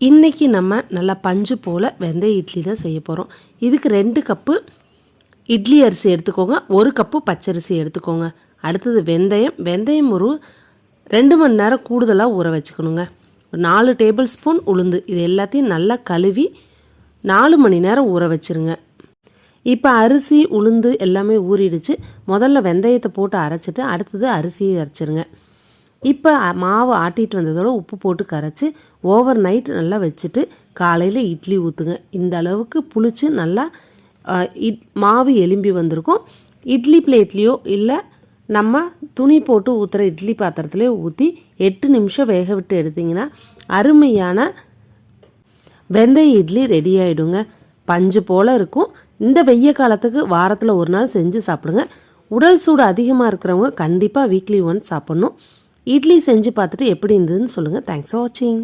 இன்றைக்கி நம்ம நல்லா பஞ்சு போல் வெந்தய இட்லி தான் செய்ய போகிறோம். இதுக்கு 2 கப்பு இட்லி அரிசி எடுத்துக்கோங்க, 1 கப்பு பச்சரிசி எடுத்துக்கோங்க. அடுத்தது வெந்தயம் ஒரு 2 மணி நேரம் கூடுதலாக ஊற வச்சுக்கணுங்க. 4 டேபிள் ஸ்பூன் உளுந்து, இது எல்லாத்தையும் நல்லா கழுவி 4 மணி நேரம் ஊற வச்சுருங்க. இப்போ அரிசி உளுந்து எல்லாமே ஊறிடுச்சு. முதல்ல வெந்தயத்தை போட்டு அரைச்சிட்டு அடுத்தது அரிசியை அரைச்சிருங்க. இப்போ மாவு ஆட்டிட்டு வந்ததோட உப்பு போட்டு கரைச்சி ஓவர் நைட் நல்லா வச்சுட்டு காலையில் இட்லி ஊற்றுங்க. இந்த அளவுக்கு புளிச்சு நல்லா மாவு எலும்பி வந்திருக்கும். இட்லி பிளேட்லேயோ இல்லை நம்ம துணி போட்டு ஊற்றுற இட்லி பாத்திரத்துலேயோ ஊற்றி 8 நிமிஷம் வேக விட்டு எடுத்திங்கன்னா அருமையான வெந்தய இட்லி ரெடி ஆகிடுங்க. பஞ்சு போல் இருக்கும். இந்த வெய்ய காலத்துக்கு வாரத்தில் ஒரு நாள் செஞ்சு சாப்பிடுங்க. உடல் சூடு அதிகமாக இருக்கிறவங்க கண்டிப்பாக வீக்லி ஒன்ஸ் சாப்பிட்ணும். இட்லி செஞ்சு பார்த்துட்டு எப்படி இருந்ததுன்னு சொல்லுங்கள். தேங்க்ஸ் ஃபார் வாட்சிங்.